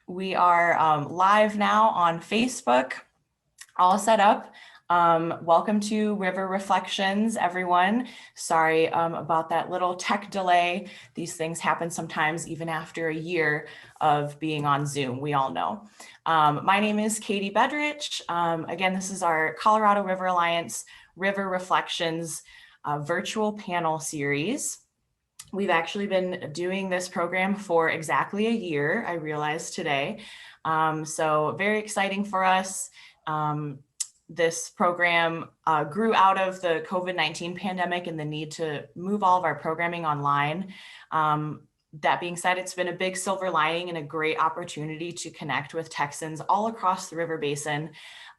We are live now on Facebook, all set up. Welcome to River Reflections, everyone. Sorry about that little tech delay. These things happen sometimes even after a year of being on Zoom, we all know. My name is Katie Bedrich. Again, this is our Colorado River Alliance River Reflections virtual panel series. We've actually been doing this program for exactly a year, I realized today. So very exciting for us. This program grew out of the COVID-19 pandemic and the need to move all of our programming online. That being said, it's been a big silver lining and a great opportunity to connect with Texans all across the river basin.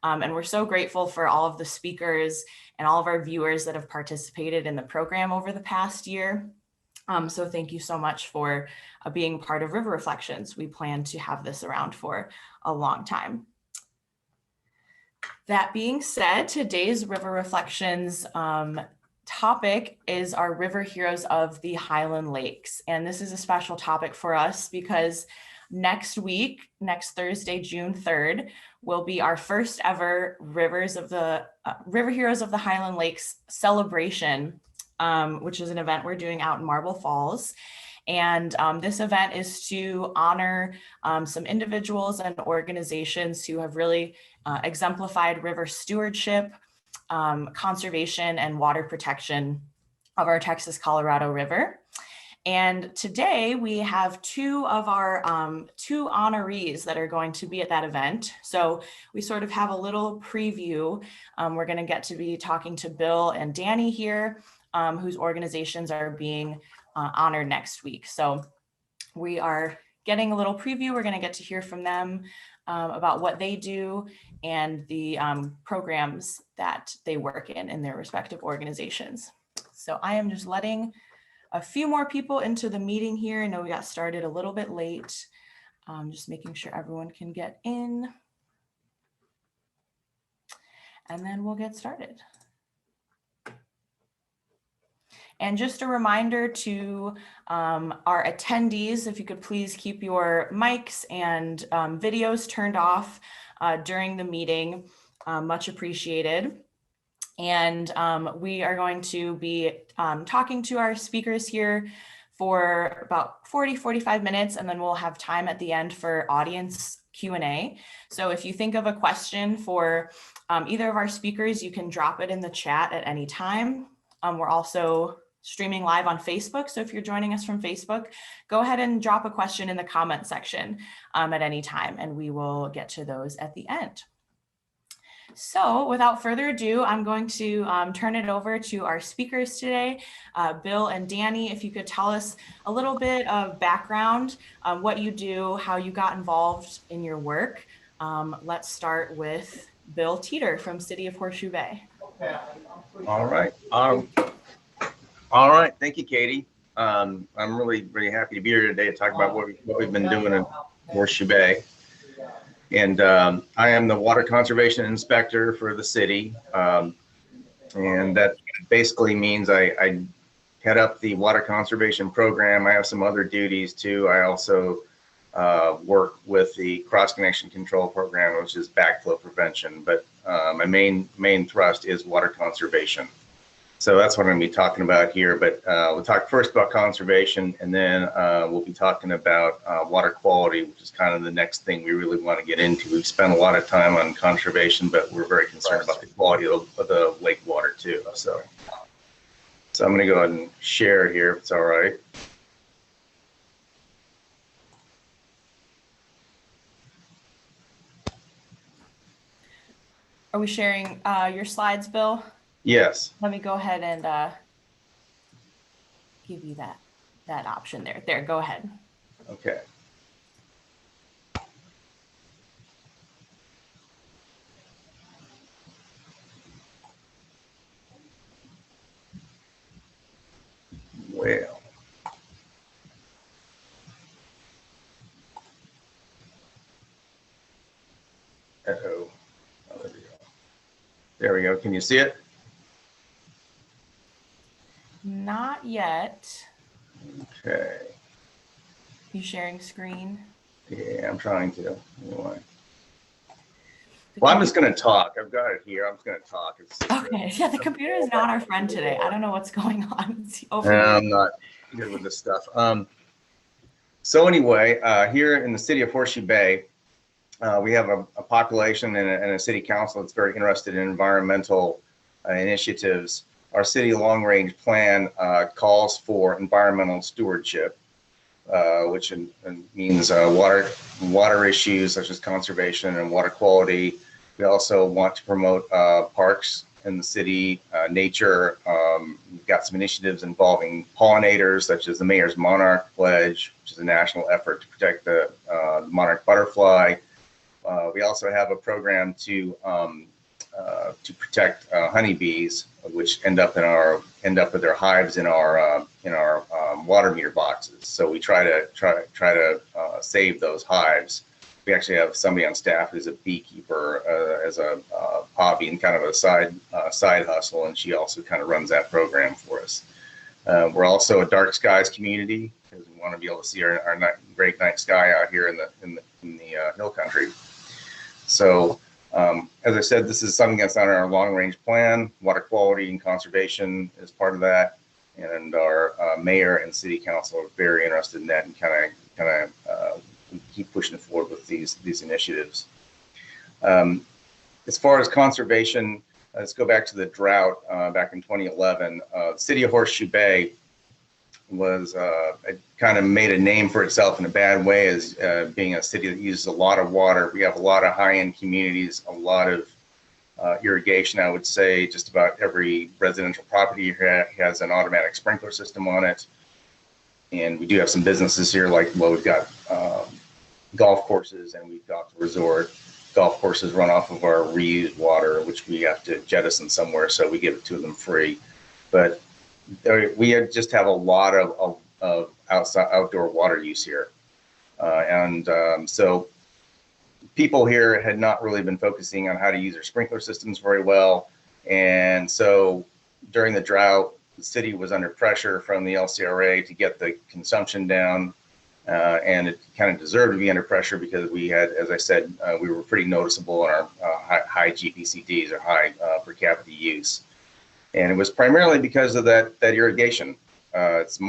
And we're so grateful for all of the speakers and all of our viewers that have participated in the program over the past year. So thank you so much for being part of River Reflections. We plan to have this around for a long time. That being said, today's River Reflections topic is our river heroes of the Highland Lakes. And this is a special topic for us because next week, next Thursday, June 3rd, will be our first ever River Heroes of the Highland Lakes celebration, which is an event we're doing out in Marble Falls. And this event is to honor some individuals and organizations who have really exemplified river stewardship, conservation, and water protection of our Texas-Colorado River. And today we have two of our two honorees that are going to be at that event. So we sort of have a little preview. We're going to get to be talking to Bill and Danny here, whose organizations are being honored next week. So we are getting a little preview. We're going to get to hear from them about what they do and the programs that they work in their respective organizations. So I am just letting a few more people into the meeting here. I know we got started a little bit late. Just making sure everyone can get in. And then we'll get started. And just a reminder to our attendees, if you could please keep your mics and videos turned off during the meeting, much appreciated. And we are going to be talking to our speakers here for about 45 minutes, and then we'll have time at the end for audience Q&A. So if you think of a question for either of our speakers, you can drop it in the chat at any time. We're also streaming live on Facebook. So if you're joining us from Facebook, go ahead and drop a question in the comment section at any time, and we will get to those at the end. So without further ado, I'm going to turn it over to our speakers today, Bill and Danny. If you could tell us a little bit of background, what you do, how you got involved in your work. Let's start with Bill Teeter from City of Horseshoe Bay. All right. All right. Thank you, Katie. I'm really happy to be here today to talk about what we've been doing in Horseshoe Bay. And I am the water conservation inspector for the city. And that basically means I head up the water conservation program. I have some other duties too. I also work with the cross connection control program, which is backflow prevention. But my main thrust is water conservation. So that's what I'm going to be talking about here. But we'll talk first about conservation, and then we'll be talking about water quality, which is kind of the next thing we really want to get into. We've spent a lot of time on conservation, but we're very concerned about the quality of the lake water too. So I'm going to go ahead and share here, if it's all right. Are we sharing your slides, Bill? Yes. Let me go ahead and give you that option there. There, go ahead. Okay. Well. Uh-oh. Oh, there we go. There we go. Can you see it? Not yet. Okay. You sharing screen? Yeah, I'm trying to. Anyway. Well, I'm just going to talk. I've got it here. I'm just going to talk. Okay. Yeah, the computer is not our friend today. I don't know what's going on. It's I'm not good with this stuff. So anyway, here in the city of Horseshoe Bay, we have a population and a city council that's very interested in environmental initiatives. Our city long-range plan calls for environmental stewardship, which means water issues such as conservation and water quality. We also want to promote parks in the city, nature. We've got some initiatives involving pollinators, such as the Mayor's Monarch Pledge, which is a national effort to protect the monarch butterfly. We also have a program to protect honeybees, which end up with their hives in our water meter boxes. So we try to save those hives. We actually have somebody on staff who's a beekeeper as a hobby and kind of a side hustle, and she also kind of runs that program for us. We're also a dark skies community because we want to be able to see our great night sky out here in the hill country. So, as I said, this is something that's on our long-range plan. Water quality and conservation is part of that, and our mayor and city council are very interested in that and kind of keep pushing forward with these initiatives. As far as conservation, let's go back to the drought back in 2011. The city of Horseshoe Bay was kind of made a name for itself in a bad way as being a city that uses a lot of water. We have a lot of high-end communities, a lot of irrigation. I would say just about every residential property here has an automatic sprinkler system on it. And we do have some businesses here, like, well, we've got golf courses and we've got the resort. Golf courses run off of our reused water, which we have to jettison somewhere, so we give it to them free. But we just have a lot of outdoor water use here. So people here had not really been focusing on how to use their sprinkler systems very well. And so during the drought, the city was under pressure from the LCRA to get the consumption down. And it kind of deserved to be under pressure because we had, as I said, we were pretty noticeable in our high GPCDs, or high per capita use. And it was primarily because of that irrigation. It's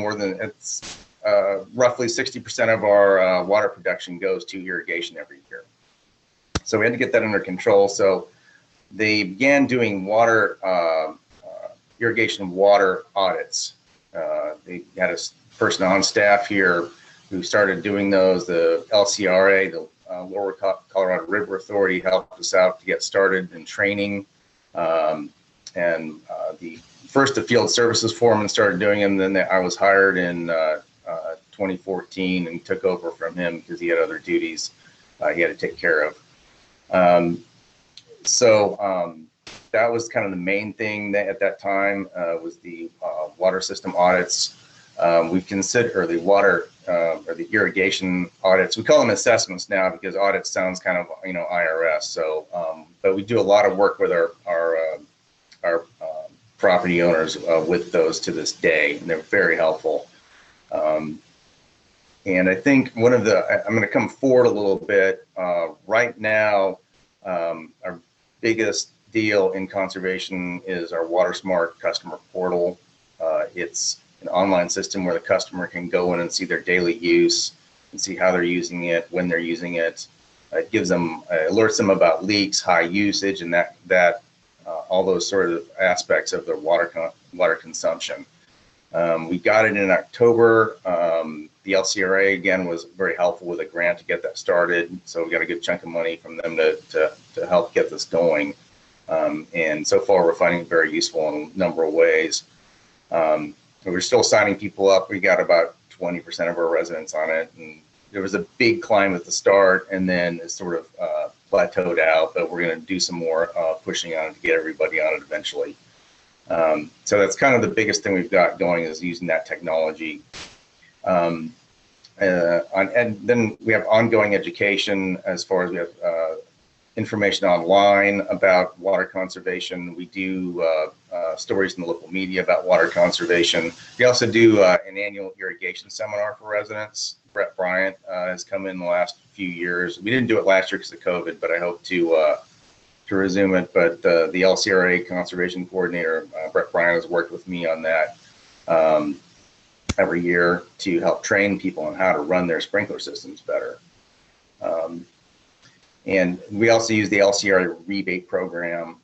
roughly 60% of our water production goes to irrigation every year. So we had to get that under control. So they began doing irrigation water audits. They had a person on staff here who started doing those. The LCRA, the Lower Colorado River Authority, helped us out to get started in training. The field services foreman started doing them. Then I was hired in 2014 and took over from him because he had other duties he had to take care of. That was kind of the main thing at that time was the water system audits. We consider the water or the irrigation audits. We call them assessments now because audits sounds kind of IRS. So, but we do a lot of work with our property owners with those to this day, and they're very helpful. And I think I'm going to come forward a little bit. Right now, our biggest deal in conservation is our WaterSmart customer portal. It's an online system where the customer can go in and see their daily use and see how they're using it, when they're using it. It gives them, alerts them about leaks, high usage, and that all those sort of aspects of their water consumption. We got it in October. The LCRA again was very helpful with a grant to get that started. So we got a good chunk of money from them to help get this going. And so far we're finding it very useful in a number of ways. We're still signing people up. We got about 20% of our residents on it. And there was a big climb at the start, and then it sort of plateaued out, but we're going to do some more pushing on it to get everybody on it eventually. So that's kind of the biggest thing we've got going, is using that technology. And then we have ongoing education as far as we have information online about water conservation. We do stories in the local media about water conservation. We also do an annual irrigation seminar for residents Brett Bryant has come in the last few years. We didn't do it last year because of COVID, but I hope to resume it. But the LCRA conservation coordinator, Brett Bryant, has worked with me on that every year to help train people on how to run their sprinkler systems better. And we also use the LCRA rebate program,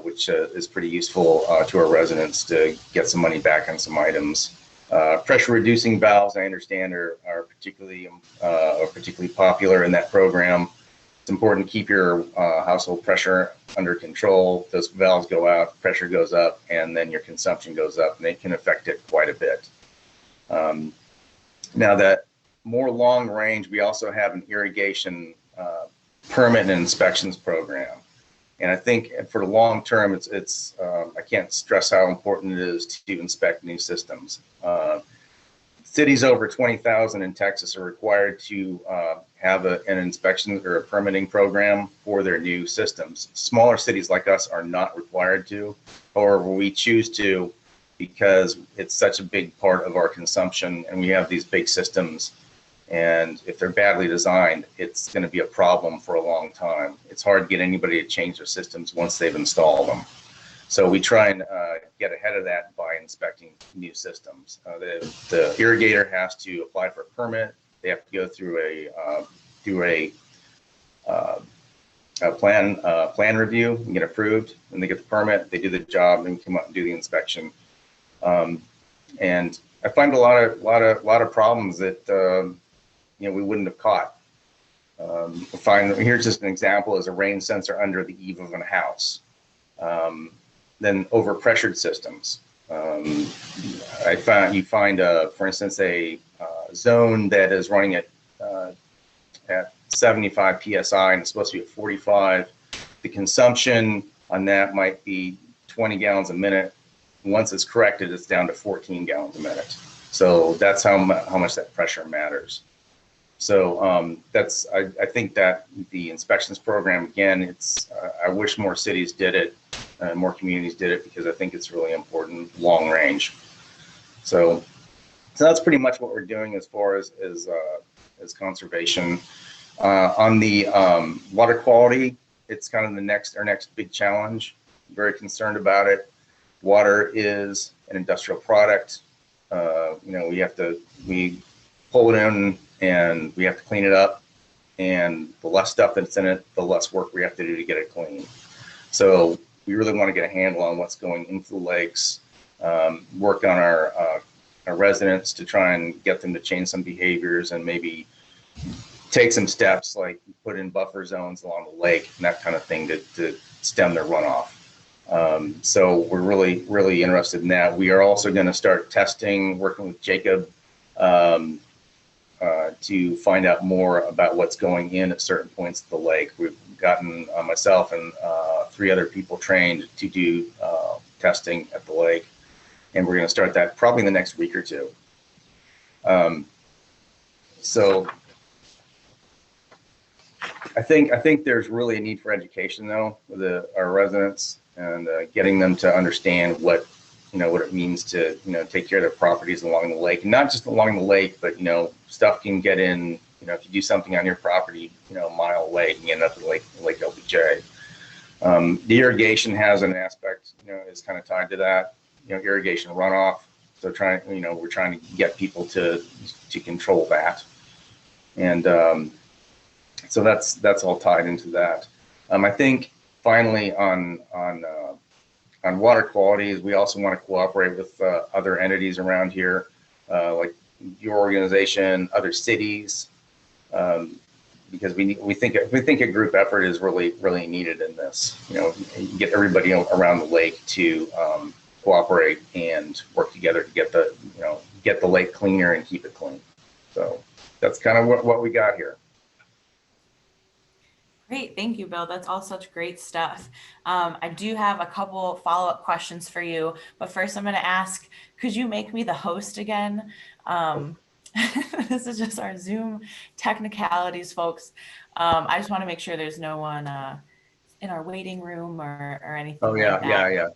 which is pretty useful to our residents to get some money back on some items. Pressure reducing valves, I understand, are particularly popular in that program. It's important to keep your household pressure under control. Those valves go out, pressure goes up, and then your consumption goes up, and it can affect it quite a bit. Now that more long range, we also have an irrigation permit and inspections program. And I think for the long term, it's I can't stress how important it is to inspect new systems. Cities over 20,000 in Texas are required to have an inspection or a permitting program for their new systems. Smaller cities like us are not required to. However, we choose to because it's such a big part of our consumption, and we have these big systems. And if they're badly designed, it's going to be a problem for a long time. It's hard to get anybody to change their systems once they've installed them. So we try and get ahead of that by inspecting new systems. The irrigator has to apply for a permit. They have to go through a plan review and get approved. And they get the permit. They do the job and come up and do the inspection. And I find a lot of problems that we wouldn't have caught. Here's just an example: is a rain sensor under the eave of a house. Then overpressured systems. You find, for instance, a zone that is running at 75 psi and it's supposed to be at 45. The consumption on that might be 20 gallons a minute. Once it's corrected, it's down to 14 gallons a minute. So that's how much that pressure matters. So I think that the inspections program, again, I wish more cities did it, more communities did it, because I think it's really important long range. So that's pretty much what we're doing as far as conservation. On the water quality, it's kind of our next big challenge. Very concerned about it. Water is an industrial product. We pull it in and we have to clean it up, and the less stuff that's in it, the less work we have to do to get it clean. So we really want to get a handle on what's going into the lakes, work on our residents to try and get them to change some behaviors and maybe take some steps like put in buffer zones along the lake and that kind of thing to stem their runoff. So we're really, really interested in that. We are also going to start testing, working with Jacob to find out more about what's going in at certain points of the lake. We've gotten myself and 3 other people trained to do testing at the lake, and we're going to start that probably in the next week or 2. So I think there's really a need for education though with our residents, and getting them to understand what it means to take care of their properties along the lake, and not just along the lake, but stuff can get in. If you do something on your property, a mile away, you can end up in Lake LBJ. The irrigation has an aspect, is kind of tied to that. Irrigation runoff. So we're trying to get people to control that, and so that's all tied into that. I think finally on water quality, we also want to cooperate with other entities around here, like your organization, other cities, because we think a group effort is really, really needed in this. Get everybody around the lake to cooperate and work together to get the lake cleaner and keep it clean. So that's kind of what we got here. Great. Thank you, Bill. That's all such great stuff. I do have a couple follow-up questions for you, but first I'm going to ask, could you make me the host again? This is just our Zoom technicalities, folks. I just want to make sure there's no one in our waiting room or anything like that. Yeah.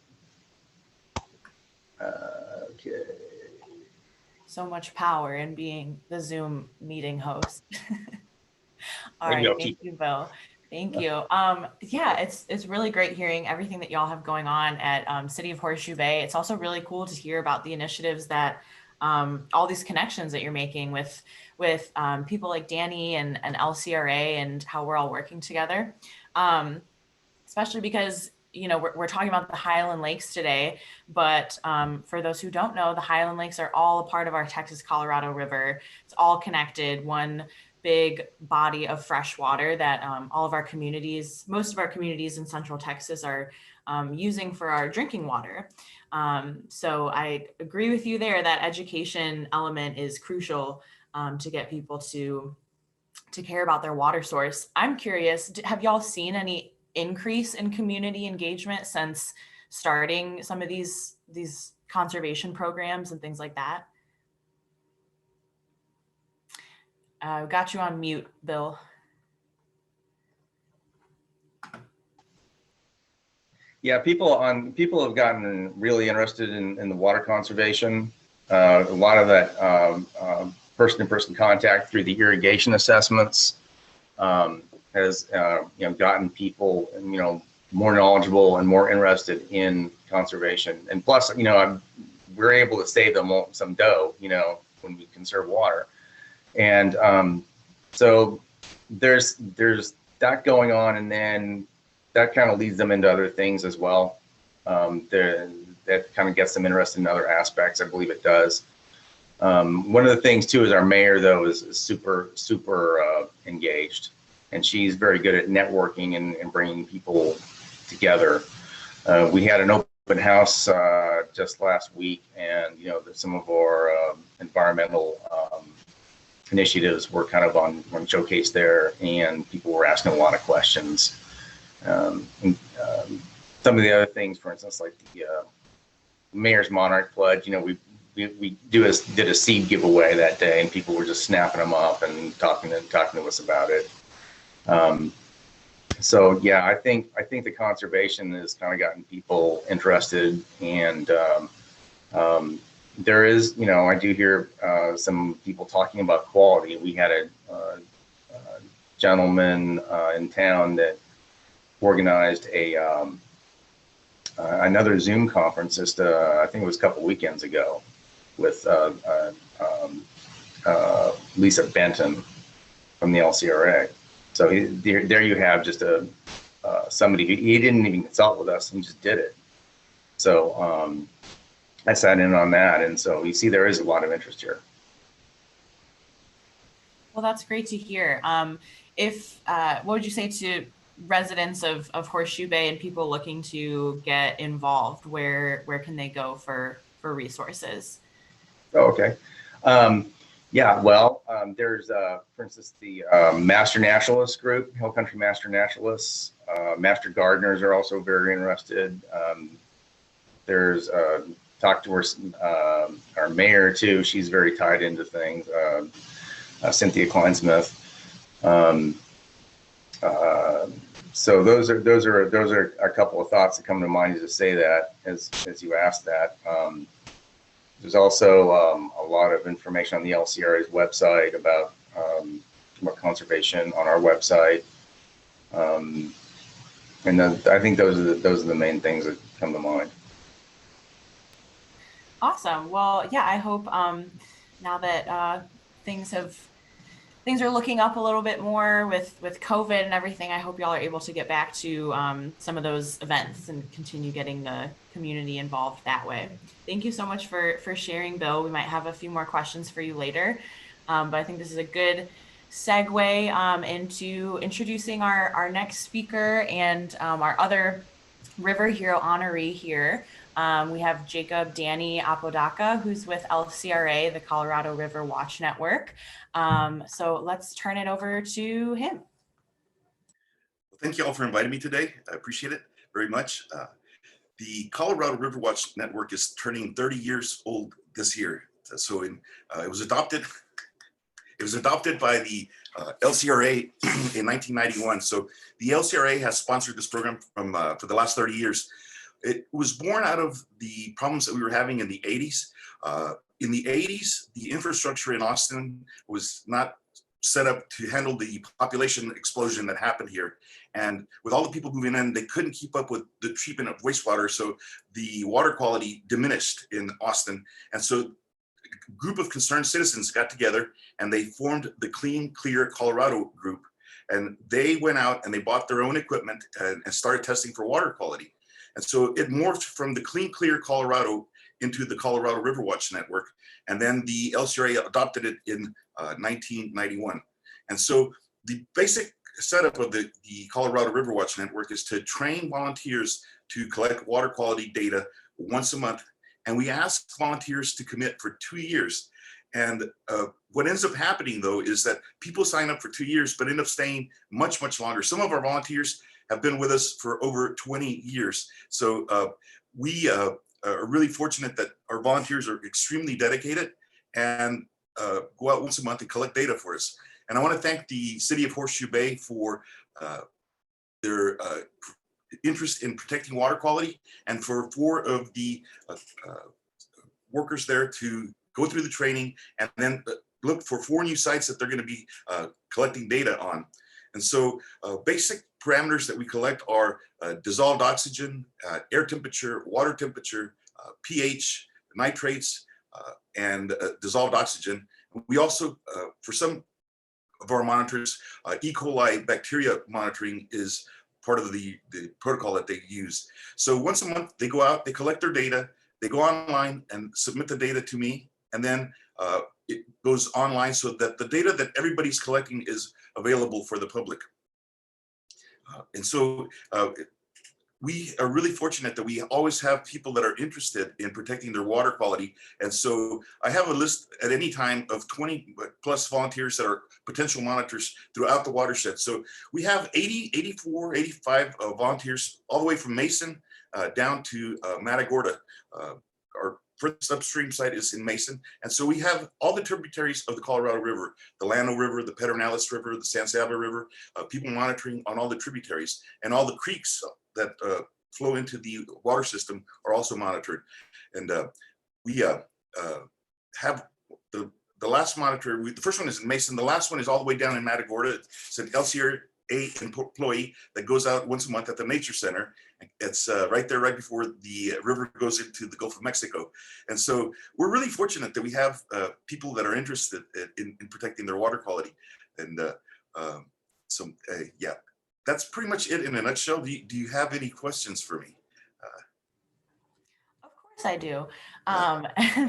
Okay. so much power in being the Zoom meeting host. All Maybe right, I'll thank keep. you, Bill. Thank you. Yeah, it's really great hearing everything that y'all have going on at City of Horseshoe Bay. It's also really cool to hear about the initiatives that all these connections that you're making with people like Danny and LCRA and how we're all working together. Especially because we're talking about the Highland Lakes today, but for those who don't know, the Highland Lakes are all a part of our Texas-Colorado River. It's all connected, one big body of fresh water that all of our communities, most of our communities in Central Texas are using for our drinking water. So I agree with you there that education element is crucial to get people to care about their water source. I'm curious, have y'all seen any increase in community engagement since starting some of these conservation programs and things like that? Got you on mute, Bill. Yeah, people have gotten really interested in the water conservation. A lot of that person-to-person contact through the irrigation assessments has gotten people more knowledgeable and more interested in conservation. And plus, we're able to save them some dough, when we conserve water. And so there's that going on, and then that kind of leads them into other things as well. That kind of gets them interested in other aspects. I believe it does. One of the things too is our mayor, though, is super engaged, and she's very good at networking and bringing people together. We had an open house just last week, and some of our environmental initiatives were kind of on showcase there, and people were asking a lot of questions. Some of the other things, for instance, like the Mayor's Monarch Pledge, we did a seed giveaway that day, and people were just snapping them up and talking to us about it. So yeah, I think the conservation has kind of gotten people interested, and there is, I do hear some people talking about quality. We had a gentleman in town that organized another Zoom conference just I think it was a couple weekends ago with Lisa Benton from the LCRA. So there you have just somebody he didn't even consult with us, he just did it. So I sat in on that, and so you see there is a lot of interest here. Well, that's great to hear. What would you say to residents of Horseshoe Bay and people looking to get involved? Where can they go for resources? Oh, okay. Yeah, well, there's, for instance, the Master Naturalist group, Hill Country Master Naturalists. Master Gardeners are also very interested. There's talk to our mayor too. She's very tied into things. Cynthia Kleinsmith. So those are a couple of thoughts that come to mind as you say that, as you ask that. There's also a lot of information on the LCRA's website about conservation on our website, and then I think those are the main things that come to mind. Awesome. Well, yeah, I hope now that things are looking up a little bit more with COVID and everything, I hope y'all are able to get back to some of those events and continue getting the community involved that way. Thank you so much for sharing, Bill. We might have a few more questions for you later, but I think this is a good segue into introducing our next speaker and our other River Hero honoree here. We have Jacob Danny Apodaca, who's with LCRA, the Colorado River Watch Network. So let's turn it over to him. Well, thank you all for inviting me today. I appreciate it very much. The Colorado River Watch Network is turning 30 years old this year. So it was adopted. It was adopted by the LCRA in 1991. So the LCRA has sponsored this program for the last 30 years. It was born out of the problems that we were having in the 80s. In the 80s, the infrastructure in Austin was not set up to handle the population explosion that happened here. And with all the people moving in, they couldn't keep up with the treatment of wastewater. So the water quality diminished in Austin. And so a group of concerned citizens got together and they formed the Clean Clear Colorado group. And they went out and they bought their own equipment and started testing for water quality. And so it morphed from the Clean Clear Colorado into the Colorado River Watch Network. And then the LCRA adopted it in 1991. And so the basic setup of the Colorado River Watch Network is to train volunteers to collect water quality data once a month. And we ask volunteers to commit for 2 years. And what ends up happening, though, is that people sign up for 2 years, but end up staying much, much longer. Some of our volunteers have been with us for over 20 years. So we are really fortunate that our volunteers are extremely dedicated and go out once a month and collect data for us. And I want to thank the city of Horseshoe Bay for their interest in protecting water quality, and for 4 of the workers there to go through the training and then look for 4 new sites that they're going to be collecting data on. And so basic parameters that we collect are dissolved oxygen, air temperature, water temperature, pH, nitrates, and dissolved oxygen. We also, for some of our monitors, E. coli bacteria monitoring is part of the protocol that they use. So once a month, they go out, they collect their data, they go online and submit the data to me, and then it goes online so that the data that everybody's collecting is available for the public. And so we are really fortunate that we always have people that are interested in protecting their water quality. And so I have a list at any time of 20 plus volunteers that are potential monitors throughout the watershed. So we have 80, 84, 85 volunteers all the way from Mason down to Matagorda. Our first upstream site is in Mason. And so we have all the tributaries of the Colorado River, the Llano River, the Pedernales River, the San Saba River, people monitoring on all the tributaries, and all the creeks that flow into the water system are also monitored. And we have the last monitor, the first one is in Mason, the last one is all the way down in Matagorda. It's an LCRA employee that goes out once a month at the Nature Center. It's right there, right before the river goes into the Gulf of Mexico. And so we're really fortunate that we have people that are interested in protecting their water quality. And yeah, that's pretty much it in a nutshell. Do you have any questions for me? Of course I do.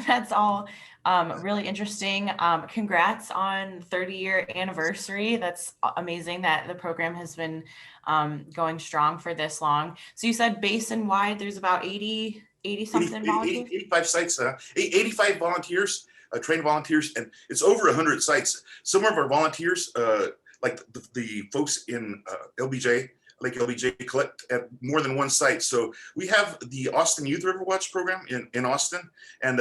That's all really interesting. Congrats on 30-year anniversary. That's amazing that the program has been going strong for this long. So you said basin-wide, there's about 80 something volunteers? 85 sites, 85 volunteers, trained volunteers, and it's over 100 sites. Some of our volunteers, like the folks in LBJ, Lake LBJ, collect at more than one site. So we have the Austin Youth River Watch program in Austin, and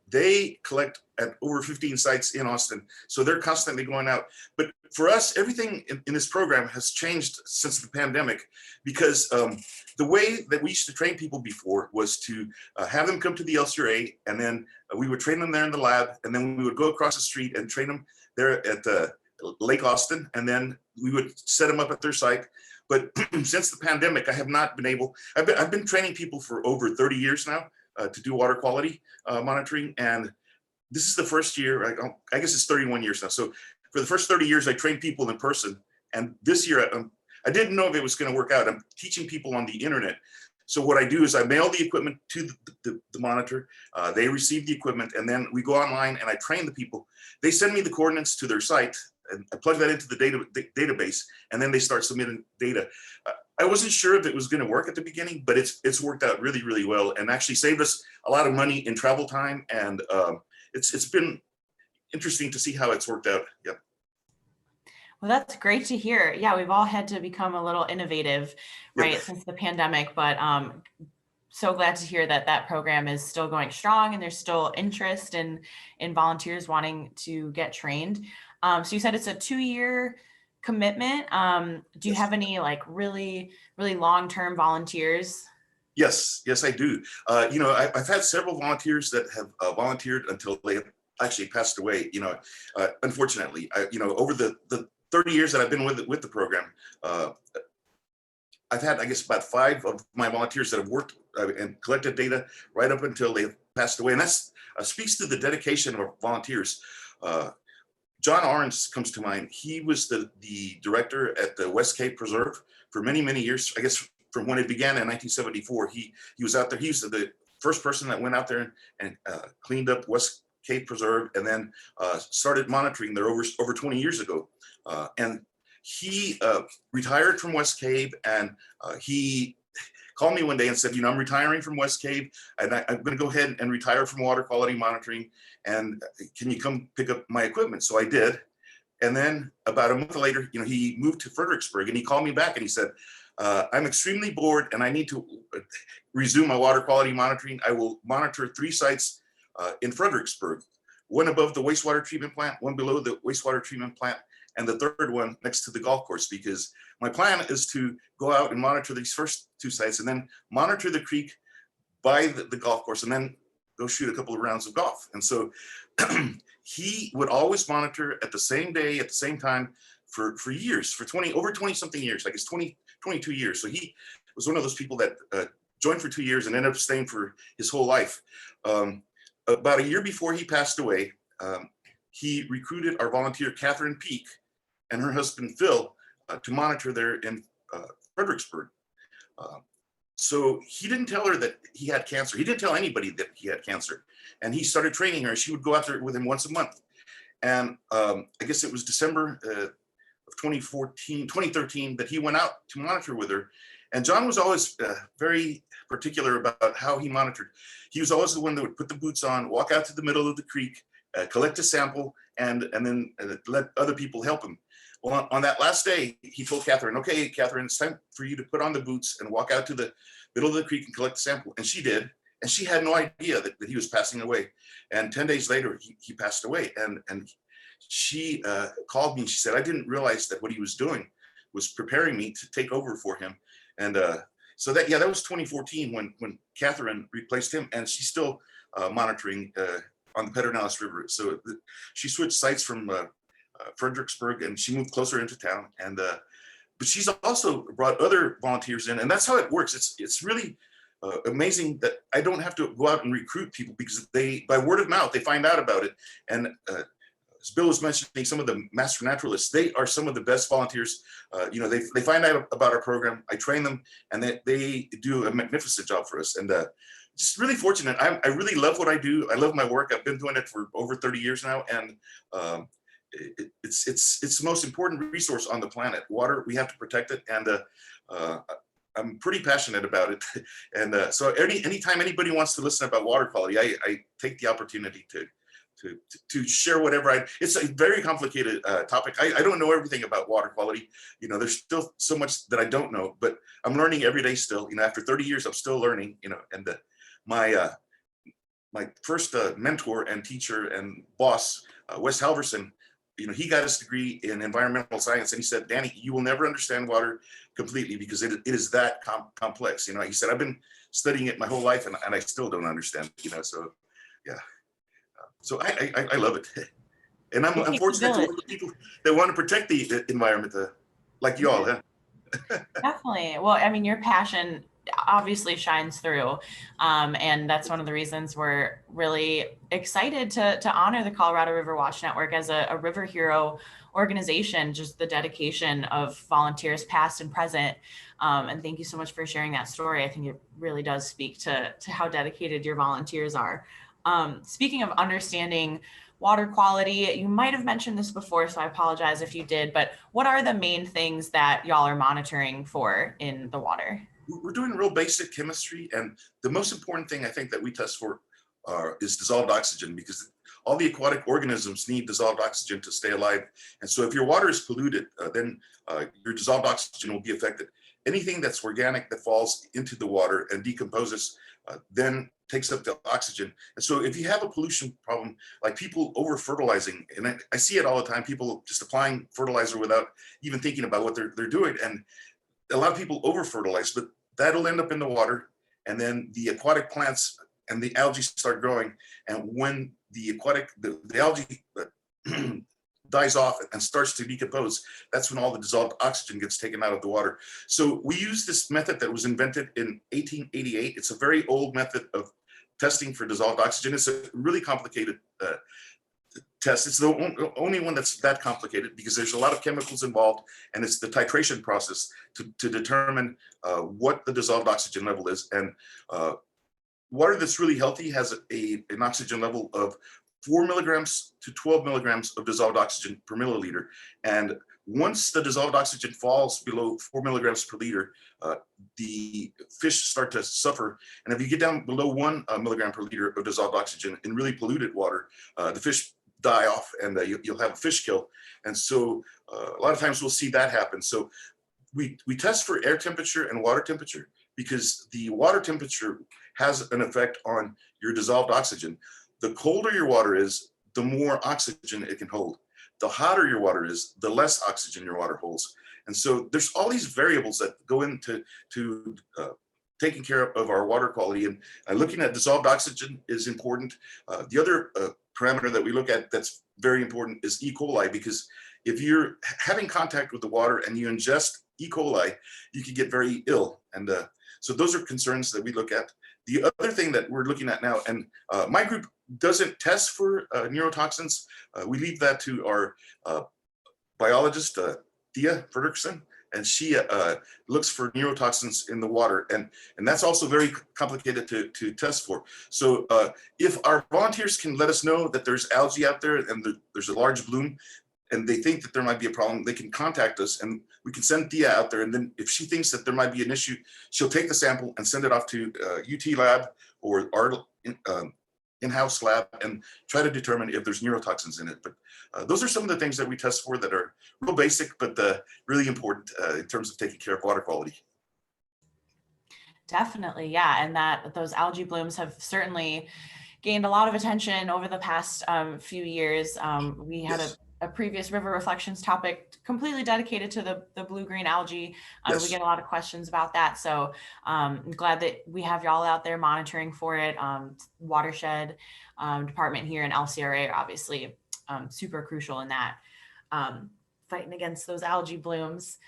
they collect at over 15 sites in Austin. So they're constantly going out. But for us, everything in this program has changed since the pandemic, because the way that we used to train people before was to have them come to the LCRA, and then we would train them there in the lab, and then we would go across the street and train them there at Lake Austin, and then we would set them up at their site. But since the pandemic, I have not been able, I've been training people for over 30 years now to do water quality monitoring. And this is the first year, I guess it's 31 years now. So for the first 30 years, I trained people in person. And this year, I didn't know if it was going to work out. I'm teaching people on the internet. So what I do is I mail the equipment to the monitor. They receive the equipment, and then we go online and I train the people. They send me the coordinates to their site, and I plug that into the database, and then they start submitting data. I wasn't sure if it was going to work at the beginning, but it's worked out really, really well, and actually saved us a lot of money in travel time. And it's been interesting to see how it's worked out. Yep. Well, that's great to hear. Yeah, we've all had to become a little innovative, right, since the pandemic, but so glad to hear that that program is still going strong and there's still interest in volunteers wanting to get trained. So you said it's a 2-year commitment. Do you have any like really long-term volunteers? Yes, yes, I do. I've had several volunteers that have volunteered until they have actually passed away. Unfortunately, over the 30 years that I've been with the program, I've had, I guess, about 5 of my volunteers that have worked and collected data right up until they've passed away. And that's speaks to the dedication of our volunteers. John Arns comes to mind. He was the director at the West Cape Preserve for many, many years. I guess from when it began in 1974, he was out there. He was the first person that went out there and cleaned up West Cape Preserve, and then started monitoring there over 20 years ago. And he retired from West Cape, and he called me one day and said, I'm retiring from West Cape, and I'm going to go ahead and retire from water quality monitoring. And can you come pick up my equipment? So I did. And then about a month later, he moved to Fredericksburg, and he called me back and he said, I'm extremely bored and I need to resume my water quality monitoring. I will monitor 3 sites in Fredericksburg, one above the wastewater treatment plant, one below the wastewater treatment plant, and the third one next to the golf course, because my plan is to go out and monitor these first 2 sites and then monitor the creek by the golf course and then go shoot a couple of rounds of golf. And so he would always monitor at the same day, at the same time for years, for over 20 something years, like it's 22 years. So he was one of those people that joined for 2 years and ended up staying for his whole life. About a year before he passed away, he recruited our volunteer, Catherine Peak, and her husband, Phil, to monitor there in Fredericksburg. So he didn't tell her that he had cancer. He didn't tell anybody that he had cancer. And he started training her. She would go out there with him once a month. And I guess it was December of 2013 that he went out to monitor with her. And John was always very particular about how he monitored. He was always the one that would put the boots on, walk out to the middle of the creek, collect a sample, and then let other people help him. Well, on that last day, he told Catherine, okay, Catherine, it's time for you to put on the boots and walk out to the middle of the creek and collect the sample. And she did. And she had no idea that he was passing away. And 10 days later, he passed away. And she called me and she said, I didn't realize that what he was doing was preparing me to take over for him. And so that was 2014 when Catherine replaced him, and she's still monitoring on the Pedernales River. So she switched sites from Fredericksburg, and she moved closer into town. And but she's also brought other volunteers in, and that's how it works. It's really amazing that I don't have to go out and recruit people, because by word of mouth, they find out about it. And as Bill was mentioning, some of the master naturalists, they are some of the best volunteers. They find out about our program. I train them, and they do a magnificent job for us. And just really fortunate. I really love what I do. I love my work. I've been doing it for over 30 years now, and it's the most important resource on the planet. Water, we have to protect it, and I'm pretty passionate about it. And so anytime anybody wants to listen about water quality, I take the opportunity to share whatever it's a very complicated topic. I don't know everything about water quality. There's still so much that I don't know, but I'm learning every day still. After 30 years, I'm still learning, and my first mentor and teacher and boss, Wes Halverson, he got his degree in environmental science, and he said, Danny, you will never understand water completely because it is that complex. He said, I've been studying it my whole life, and I still don't understand, so yeah. So I love it. And I'm fortunate to work with people that want to protect the environment, like you all, huh? Definitely. Well, I mean, your passion obviously shines through. And that's one of the reasons we're really excited to honor the Colorado River Watch Network as a River Hero organization, just the dedication of volunteers past and present. And thank you so much for sharing that story. I think it really does speak to how dedicated your volunteers are. Speaking of understanding water quality, you might have mentioned this before, so I apologize if you did, but what are the main things that y'all are monitoring for in the water? We're doing real basic chemistry, and the most important thing I think that we test for is dissolved oxygen, because all the aquatic organisms need dissolved oxygen to stay alive. And so if your water is polluted, then your dissolved oxygen will be affected. Anything that's organic that falls into the water and decomposes then takes up the oxygen. And so if you have a pollution problem, like people over fertilizing, and I see it all the time, people just applying fertilizer without even thinking about what they're doing. And a lot of people over fertilize, but that'll end up in the water. and then the aquatic plants and the algae start growing. And when the algae dies off and starts to decompose, that's when all the dissolved oxygen gets taken out of the water. So we use this method that was invented in 1888. It's a very old method of testing for dissolved oxygen. It's a really complicated test. It's the only one that's that complicated because there's a lot of chemicals involved, and it's the titration process to determine what the dissolved oxygen level is. And water that's really healthy has an oxygen level of 4 milligrams to 12 milligrams of dissolved oxygen per milliliter. And once the dissolved oxygen falls below 4 milligrams per liter, the fish start to suffer. And if you get down below 1 milligram per liter of dissolved oxygen in really polluted water, the fish die off, and you'll have a fish kill. And so a lot of times we'll see that happen. So we test for air temperature and water temperature, because the water temperature has an effect on your dissolved oxygen. The colder your water is, the more oxygen it can hold. The hotter your water is, the less oxygen your water holds. And so there's all these variables that go into taking care of our water quality. And looking at dissolved oxygen is important. The other parameter that we look at that's very important is E. coli, because if you're having contact with the water and you ingest E. coli, you can get very ill. And so those are concerns that we look at. The other thing that we're looking at now, and my group doesn't test for neurotoxins. We leave that to our biologist, Thea Fredrickson, and she looks for neurotoxins in the water. And that's also very complicated to test for. So if our volunteers can let us know that there's algae out there and there's a large bloom, and they think that there might be a problem, they can contact us, and we can send Thea out there. And then if she thinks that there might be an issue, she'll take the sample and send it off to UT lab or our in-house lab and try to determine if there's neurotoxins in it. But those are some of the things that we test for that are real basic, but really important in terms of taking care of water quality. Definitely, yeah. And that those algae blooms have certainly gained a lot of attention over the past few years. We had a previous River Reflections topic completely dedicated to the blue-green algae. We get a lot of questions about that. So I'm glad that we have y'all out there monitoring for it. Watershed department here in LCRA are obviously super crucial in that, fighting against those algae blooms.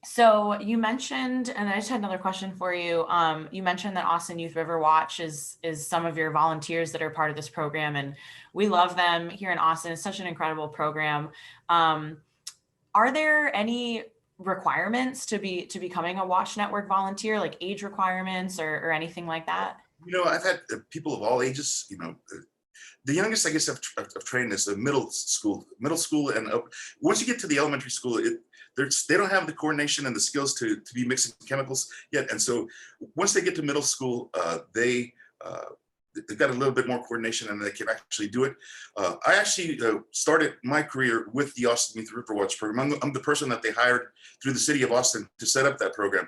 So you mentioned, and I just had another question for you. You mentioned that Austin Youth River Watch is some of your volunteers that are part of this program, and we love them here in Austin. It's such an incredible program. Are there any requirements to becoming a Watch Network volunteer, like age requirements or anything like that? You know, I've had people of all ages. You know, the youngest I guess I've trained is a middle school, and once you get to the elementary school, they don't have the coordination and the skills to be mixing chemicals yet. And so once they get to middle school, they've got a little bit more coordination and they can actually do it. I actually started my career with the Austin Youth River Watch program. I'm the person that they hired through the city of Austin to set up that program.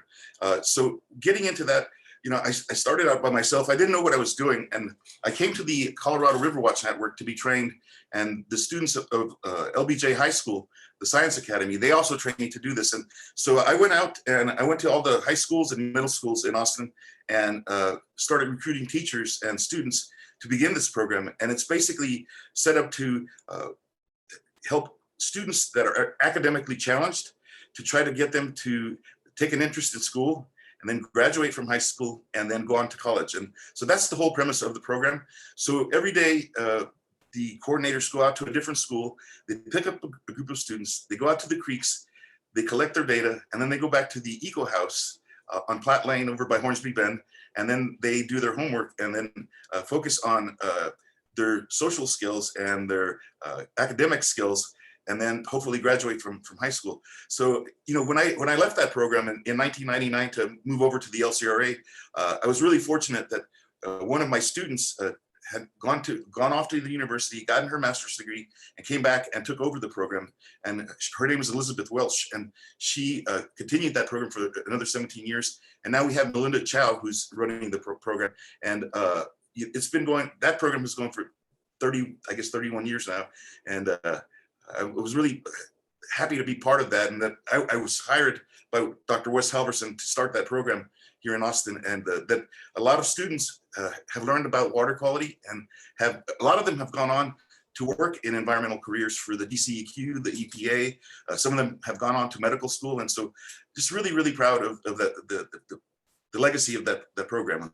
So getting into that, you know, I started out by myself. I didn't know what I was doing. And I came to the Colorado River Watch Network to be trained. And the students of LBJ High School, the Science Academy, they also trained me to do this. And so I went out and I went to all the high schools and middle schools in Austin and started recruiting teachers and students to begin this program. And it's basically set up to help students that are academically challenged, to try to get them to take an interest in school and then graduate from high school and then go on to college. And so that's the whole premise of the program. So every day, the coordinators go out to a different school, they pick up a group of students, they go out to the creeks, they collect their data, and then they go back to the Eco House on Platte Lane over by Hornsby Bend, and then they do their homework and then focus on their social skills and their academic skills, and then hopefully graduate from high school. So, you know, when I left that program in 1999 to move over to the LCRA, I was really fortunate that one of my students had gone off to the university, gotten her master's degree, and came back and took over the program. And her name was Elizabeth Welsh, and she continued that program for another 17 years. And now we have Melinda Chow, who's running the program. And it's been going, that program has gone for 31 years now. And I was really happy to be part of that, and that I was hired by Dr. Wes Halverson to start that program here in Austin, and that a lot of students have learned about water quality, and a lot of them have gone on to work in environmental careers for the DCEQ, the EPA. Some of them have gone on to medical school, and so just really, really proud of the legacy of that program.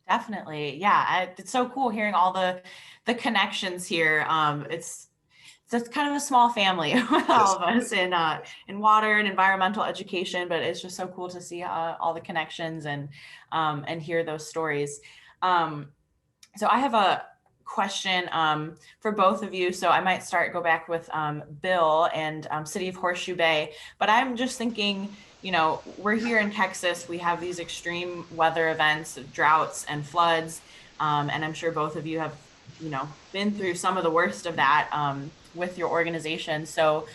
Definitely. Yeah. It's so cool hearing all the connections here. It's kind of a small family with all of us in water and environmental education, but it's just so cool to see all the connections and hear those stories. So I have a question for both of you. So I might go back with Bill and City of Horseshoe Bay, but I'm just thinking, we're here in Texas, we have these extreme weather events, droughts and floods. And I'm sure both of you have, been through some of the worst of that with your organization. So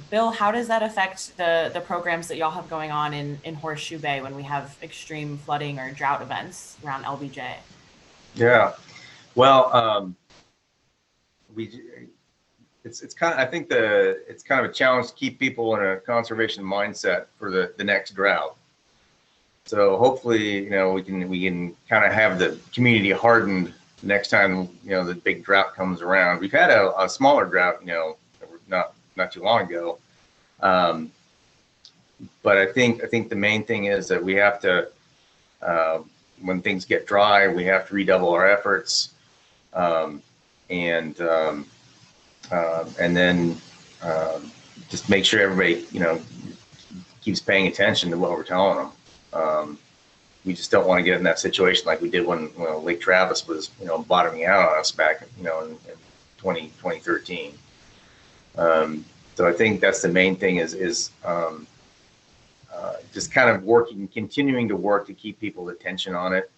Bill, how does that affect the programs that y'all have going on in Horseshoe Bay when we have extreme flooding or drought events around LBJ? Yeah, well, it's kind of, I think it's kind of a challenge to keep people in a conservation mindset for the next drought. So hopefully, we can kind of have the community hardened the next time, the big drought comes around. We've had a smaller drought, not too long ago. But I think the main thing is that we have to, when things get dry, we have to redouble our efforts, and then just make sure everybody, keeps paying attention to what we're telling them. We just don't want to get in that situation like we did when Lake Travis was, bottoming out on us back, in 2013. So I think that's the main thing is just kind of continuing to work to keep people's attention on it.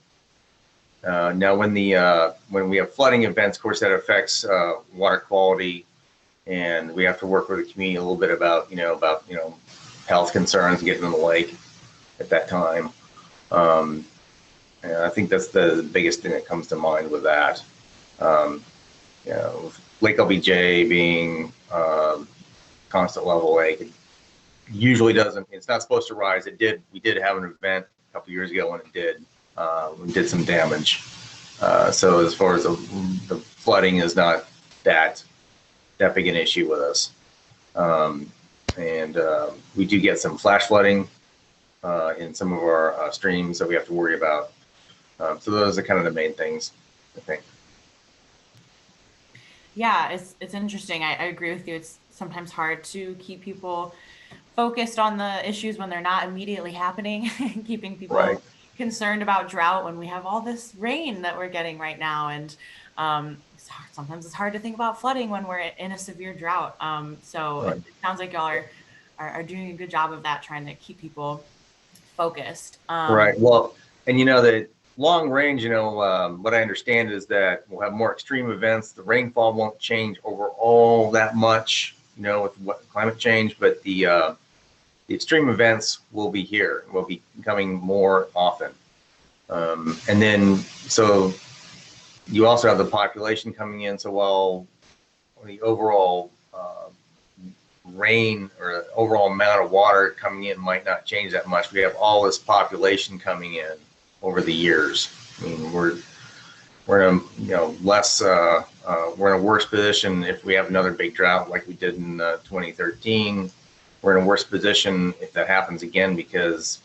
Now, when we have flooding events, of course, that affects water quality, and we have to work with the community a little bit about health concerns getting in the lake at that time. And I think that's the biggest thing that comes to mind with that. Lake LBJ being constant level lake, it usually doesn't. It's not supposed to rise. It did. We did have an event a couple years ago when it did. We did some damage. So as far as the flooding is not that big an issue with us. And we do get some flash flooding in some of our streams that we have to worry about. So those are kind of the main things, I think. Yeah, it's interesting. I agree with you. It's sometimes hard to keep people focused on the issues when they're not immediately happening, keeping people concerned about drought when we have all this rain that we're getting right now. And sometimes it's hard to think about flooding when we're in a severe drought. So it sounds like y'all are doing a good job of that, trying to keep people focused. Right. Well, and the long range, what I understand is that we'll have more extreme events. The rainfall won't change overall that much, with climate change, but the extreme events will be here, will be coming more often. And then, so you also have the population coming in. So while the overall rain or overall amount of water coming in might not change that much, we have all this population coming in over the years. I mean, we're in a we're in a worse position if we have another big drought like we did in 2013. We're in a worse position if that happens again because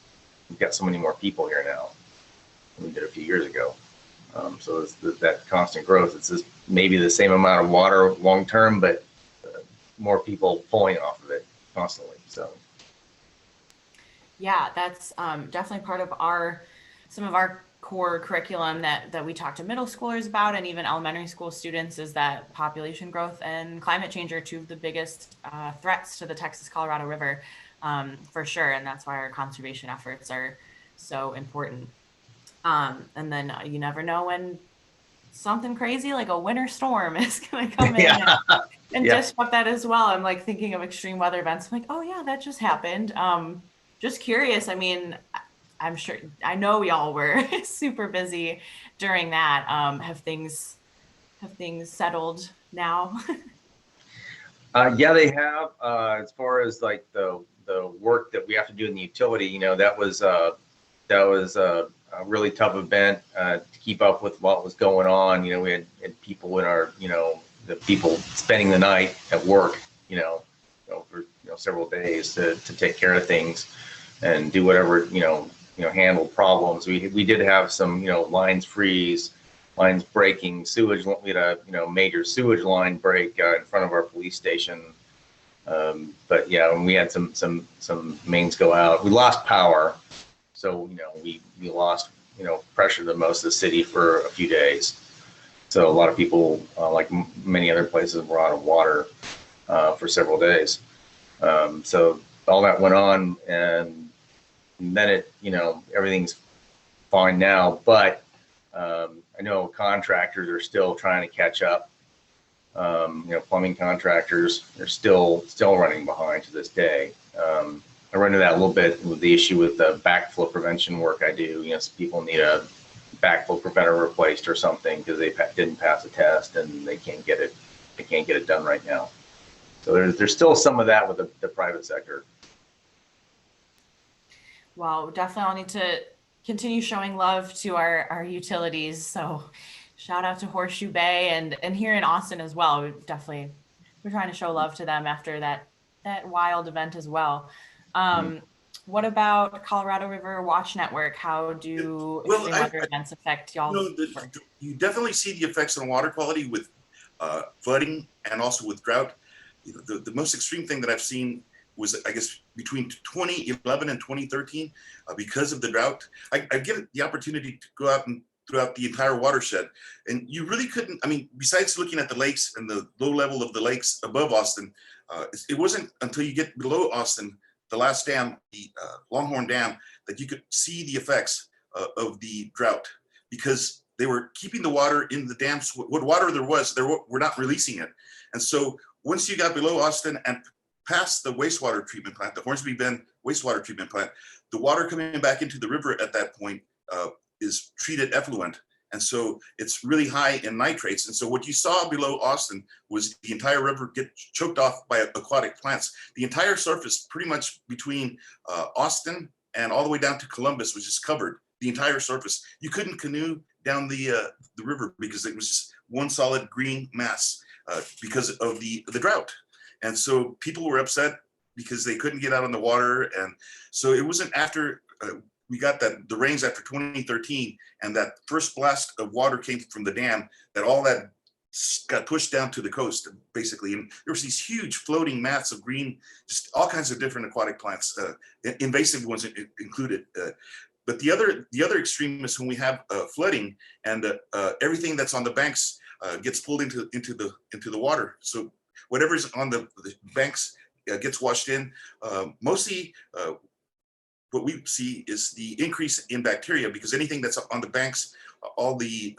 we've got so many more people here now than we did a few years ago. So it's that constant growth. It's just maybe the same amount of water long term, but more people pulling off of it constantly. So yeah, that's definitely part of some of our core curriculum that we talk to middle schoolers about, and even elementary school students, is that population growth and climate change are two of the biggest threats to the Texas-Colorado River, for sure. And that's why our conservation efforts are so important. And then you never know when something crazy like a winter storm is going to come in and disrupt that as well. I'm like thinking of extreme weather events. I'm like, oh yeah, that just happened. Just curious. I mean, I'm sure, I know y'all were super busy during that. Have things settled now? yeah, they have. As far as like the the work that we have to do in the utility, you know, that was a really tough event to keep up with what was going on. You know, we had people in our, you know, the people spending the night at work, for several days to take care of things and do whatever, handle problems. We did have some, lines freeze, lines breaking, sewage. We had a major sewage line break in front of our police station. But yeah, when we had some mains go out, we lost power. So, we lost, pressure to most of the city for a few days. So a lot of people, like many other places, were out of water for several days. So all that went on, and then it, everything's fine now. But I know contractors are still trying to catch up. Plumbing contractors are still running behind to this day. I run into that a little bit with the issue with the backflow prevention work I do. Some people need a backflow preventer replaced or something because they didn't pass a test and they can't get it done right now. So there's still some of that with the private sector. Well, definitely all need to continue showing love to our utilities. So shout out to Horseshoe Bay and here in Austin as well. We're trying to show love to them after that wild event as well. What about Colorado River Watch Network? How do extreme weather events affect y'all? You definitely see the effects on water quality with flooding and also with drought. The most extreme thing that I've seen was, I guess, between 2011 and 2013, because of the drought. I get the opportunity to go out and throughout the entire watershed, and you really couldn't. I mean, besides looking at the lakes and the low level of the lakes above Austin, it wasn't until you get below Austin, the last dam, the Longhorn Dam, that you could see the effects of the drought, because they were keeping the water in the dams. What water there was, we're not releasing it. And so once you got below Austin and past the wastewater treatment plant, the Hornsby Bend wastewater treatment plant, the water coming back into the river at that point is treated effluent. And so it's really high in nitrates. And so what you saw below Austin was the entire river get choked off by aquatic plants. The entire surface, pretty much between Austin and all the way down to Columbus, was just covered. The entire surface. You couldn't canoe down the river because it was just one solid green mass because of the drought. And so people were upset because they couldn't get out on the water. And so it wasn't after we got the rains after 2013 and that first blast of water came from the dam that all that got pushed down to the coast, basically. And there was these huge floating mats of green, just all kinds of different aquatic plants, invasive ones included. But the other extreme is when we have flooding and everything that's on the banks gets pulled into the water. So whatever's on the banks gets washed in. Mostly what we see is the increase in bacteria, because anything that's on the banks, all the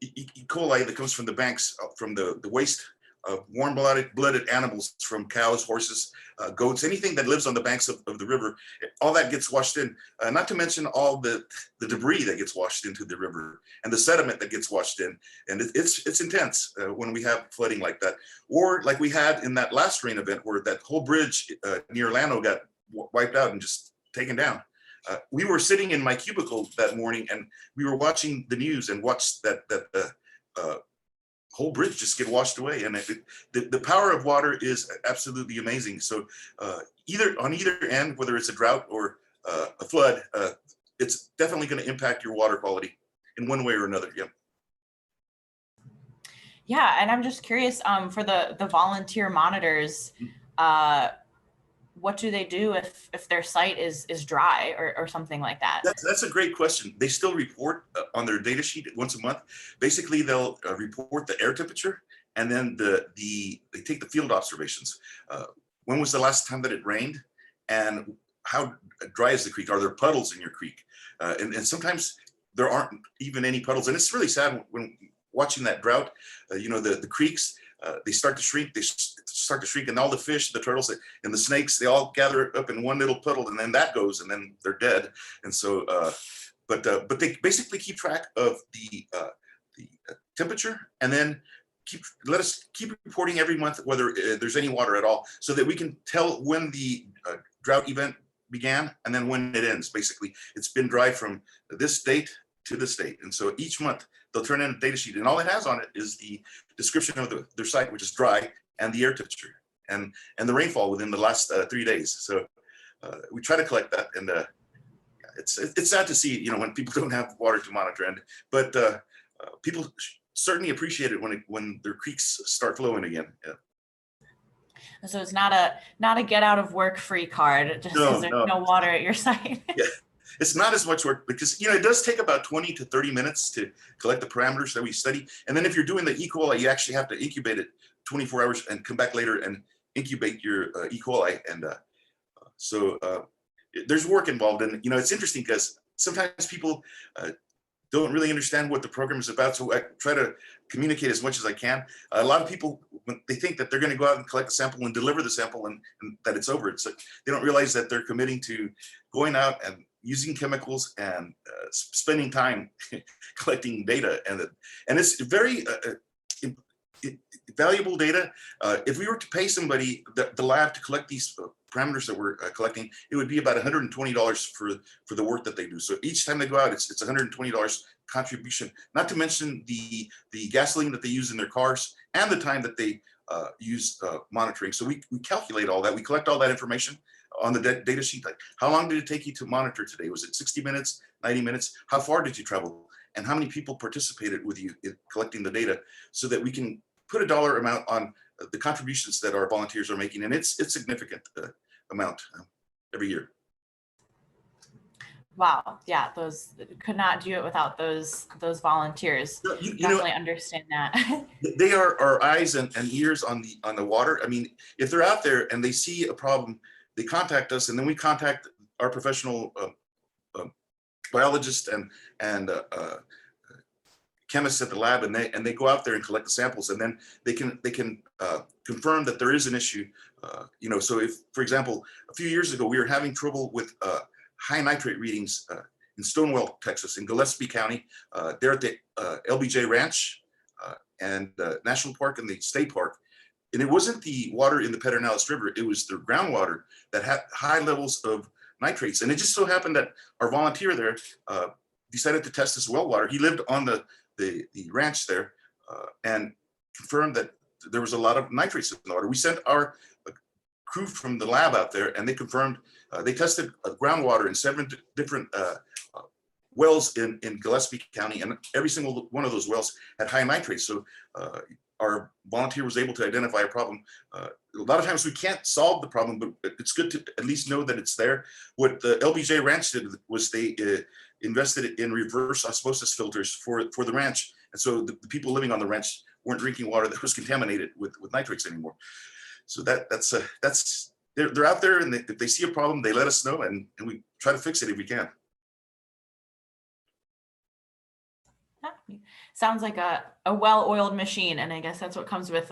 E. coli that comes from the banks, from the waste of warm-blooded animals, from cows, horses, goats, anything that lives on the banks of the river, all that gets washed in. Not to mention all the debris that gets washed into the river and the sediment that gets washed in. And it's intense when we have flooding like that. Or like we had in that last rain event where that whole bridge near Llano got wiped out and just taken down. We were sitting in my cubicle that morning and we were watching the news and watched that whole bridge just get washed away. And the power of water is absolutely amazing. So on either end, whether it's a drought or a flood, it's definitely going to impact your water quality in one way or another. Yeah. Yeah, and I'm just curious, for the volunteer monitors, what do they do if their site is dry or something like that? That's a great question. They still report on their data sheet once a month. Basically, they'll report the air temperature, and then they take the field observations. When was the last time that it rained, and how dry is the creek? Are there puddles in your creek? And sometimes there aren't even any puddles, and it's really sad when watching that drought. The creeks. They start to shrink. And all the fish, the turtles, and the snakes, they all gather up in one little puddle, and then that goes, and then they're dead. And so, but they basically keep track of the temperature, and then let us keep reporting every month whether there's any water at all, so that we can tell when the drought event began and then when it ends. Basically, it's been dry from this date to this date. And so each month they'll turn in a data sheet, and all it has on it is the description of their site, which is dry, and the air temperature and the rainfall within the last 3 days. So we try to collect that, and it's sad to see, when people don't have water to monitor, but people certainly appreciate it when their creeks start flowing again. Yeah. So it's not a get out of work free card just because there's no water at your site. Yeah. It's not as much work because, it does take about 20 to 30 minutes to collect the parameters that we study. And then if you're doing the E. coli, you actually have to incubate it 24 hours and come back later and incubate your E. coli. And so there's work involved. And, it's interesting because sometimes people don't really understand what the program is about. So I try to communicate as much as I can. A lot of people, when they think that they're going to go out and collect a sample and deliver the sample and that it's over, it's like they don't realize that they're committing to going out and using chemicals and spending time collecting data. And it's very valuable data. If we were to pay somebody, the lab, to collect these parameters that we're collecting, it would be about $120 for the work that they do. So each time they go out, it's $120 contribution, not to mention the gasoline that they use in their cars and the time that they use monitoring. So we calculate all that. We collect all that information on the data sheet. Like, how long did it take you to monitor today? Was it 60 minutes, 90 minutes? How far did you travel? And how many people participated with you in collecting the data, so that we can put a dollar amount on the contributions that our volunteers are making. And it's significant amount every year. Wow. Yeah. Those could not do it without those volunteers. Definitely understand that. They are our eyes and ears on the water. I mean, if they're out there and they see a problem, they contact us, and then we contact our professional biologists and chemists at the lab, and they go out there and collect the samples, and then they can confirm that there is an issue. So if, for example, a few years ago we were having trouble with high nitrate readings in Stonewall, Texas, in Gillespie County, there at the LBJ Ranch and National Park and the State Park. And it wasn't the water in the Pedernales River, it was the groundwater that had high levels of nitrates. And it just so happened that our volunteer there decided to test this well water. He lived on the ranch there and confirmed that there was a lot of nitrates in the water. We sent our crew from the lab out there, and they confirmed, they tested groundwater in 7 different wells in Gillespie County, and every single one of those wells had high nitrates. So our volunteer was able to identify a problem. A lot of times we can't solve the problem, but it's good to at least know that it's there. What the LBJ Ranch did was they invested in reverse osmosis filters for the ranch. And so the people living on the ranch weren't drinking water that was contaminated with nitrates anymore. So that's they're out there, and if they see a problem, they let us know, and we try to fix it if we can. Sounds like a well-oiled machine, and I guess that's what comes with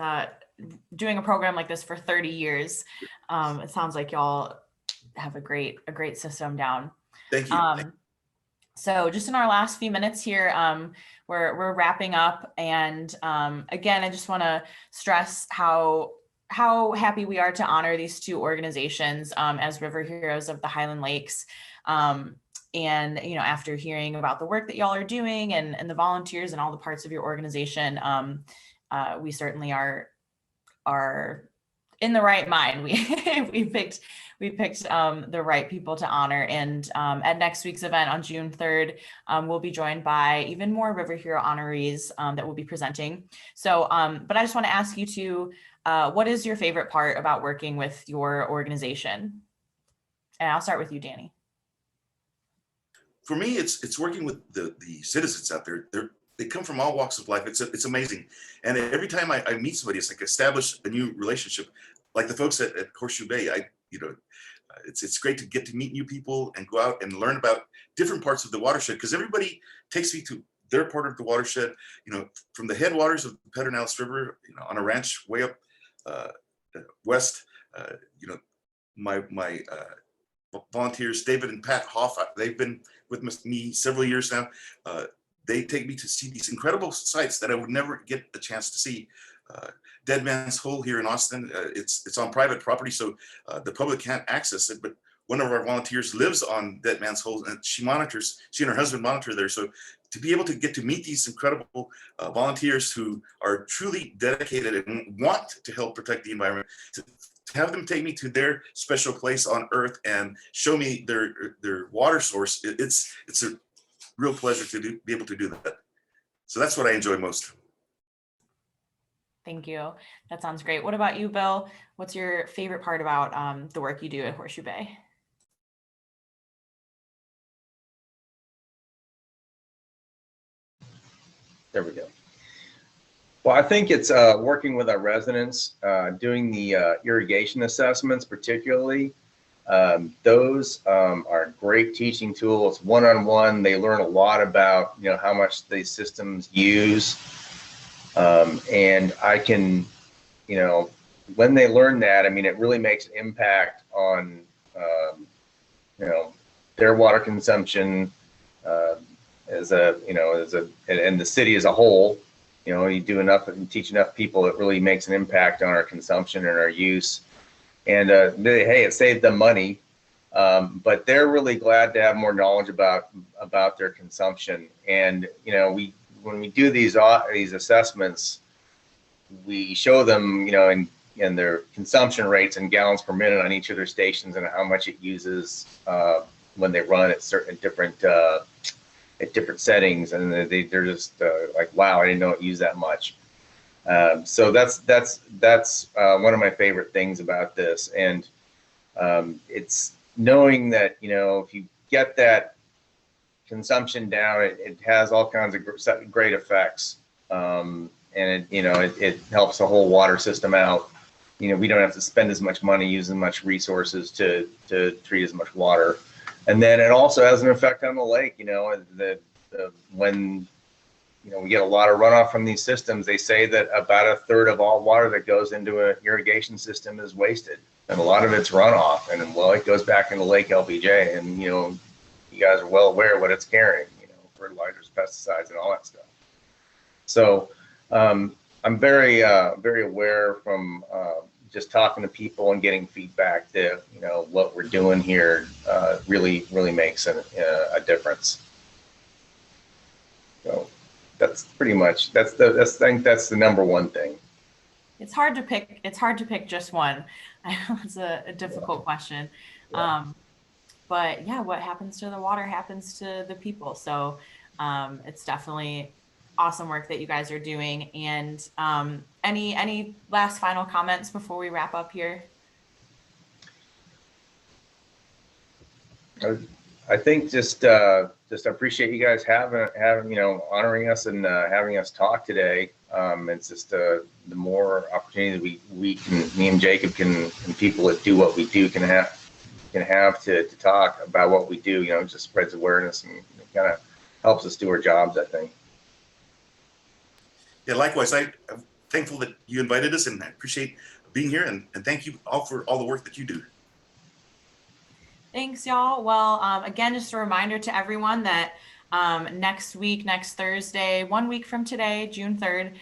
doing a program like this for 30 years. It sounds like y'all have a great system down. Thank you. So just in our last few minutes here, we're wrapping up, and again, I just want to stress how happy we are to honor these 2 organizations as River Heroes of the Highland Lakes. And, after hearing about the work that y'all are doing and the volunteers and all the parts of your organization, we certainly are in the right mind. We picked the right people to honor. And at next week's event on June 3rd, we'll be joined by even more River Hero honorees that will be presenting. So, but I just want to ask you two, what is your favorite part about working with your organization? And I'll start with you, Danny. For me, it's working with the citizens out there. They come from all walks of life. It's amazing. And every time I meet somebody, it's like establish a new relationship. Like the folks at Horseshoe Bay, it's great to get to meet new people and go out and learn about different parts of the watershed, because everybody takes me to their part of the watershed, from the headwaters of the Pedernales River, on a ranch way up west. My volunteers, David and Pat Hoff, they've been with me several years now. they take me to see these incredible sights that I would never get the chance to see. Dead Man's Hole here in Austin, it's on private property, so the public can't access it, but one of our volunteers lives on Dead Man's Hole, and she and her husband monitor there. So to be able to get to meet these incredible volunteers who are truly dedicated and want to help protect the environment, to have them take me to their special place on Earth and show me their water source, it's a real pleasure to be able to do that. So that's what I enjoy most. Thank you. That sounds great. What about you, Bill? What's your favorite part about the work you do at Horseshoe Bay? There we go. Well, I think it's working with our residents, doing the irrigation assessments, particularly. Those are great teaching tools. One-on-one, they learn a lot about, how much these systems use. And I can, when they learn that, it really makes an impact on, their water consumption, and the city as a whole. You do enough and teach enough people, it really makes an impact on our consumption and our use. And hey, it saved them money, but they're really glad to have more knowledge about their consumption. And when we do these assessments, we show them, in their consumption rates and gallons per minute on each of their stations and how much it uses when they run at different settings, and they're just like, wow, I didn't know it used that much. So that's one of my favorite things about this, and it's knowing that if you get that consumption down, it has all kinds of great effects, and it helps the whole water system out. We don't have to spend as much money, use as much resources to treat as much water. And then it also has an effect on the lake. When we get a lot of runoff from these systems, they say that about a third of all water that goes into an irrigation system is wasted, and a lot of it's runoff. And it goes back into Lake LBJ, and you guys are well aware of what it's carrying, fertilizers, pesticides, and all that stuff. So I'm very very aware from just talking to people and getting feedback that what we're doing here really makes a difference. So that's pretty much I think that's the number one thing. It's hard to pick just one. It's a difficult question. Yeah. But yeah, what happens to the water happens to the people. So it's definitely awesome work that you guys are doing. And any last final comments before we wrap up here? I think just appreciate you guys having honoring us and having us talk today. It's just the more opportunity me and Jacob and people that do what we do can have to talk about what we do. It just spreads awareness and kind of helps us do our jobs, I think. Yeah, likewise. I'm thankful that you invited us, and I appreciate being here, and thank you all for all the work that you do. Thanks, y'all. Well, again, just a reminder to everyone that next Thursday, 1 week from today, June 3rd,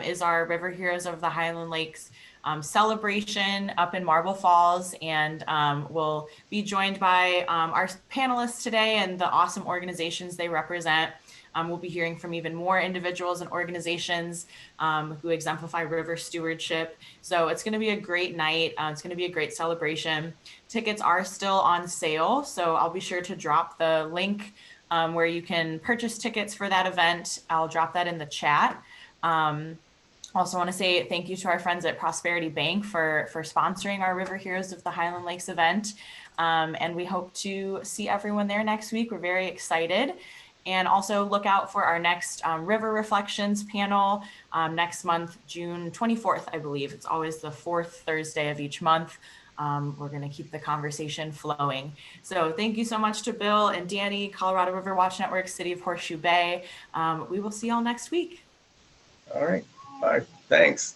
is our River Heroes of the Highland Lakes celebration up in Marble Falls, and we'll be joined by our panelists today and the awesome organizations they represent. We'll be hearing from even more individuals and organizations who exemplify river stewardship. So it's going to be a great night. It's going to be a great celebration. Tickets are still on sale, so I'll be sure to drop the link where you can purchase tickets for that event. I'll drop that in the chat. Also want to say thank you to our friends at Prosperity Bank for sponsoring our River Heroes of the Highland Lakes event. And we hope to see everyone there next week. We're very excited. And also look out for our next River Reflections panel next month, June 24th, I believe. It's always the fourth Thursday of each month. We're going to keep the conversation flowing. So thank you so much to Bill and Danny, Colorado River Watch Network, City of Horseshoe Bay. We will see y'all next week. All right. Bye. Thanks.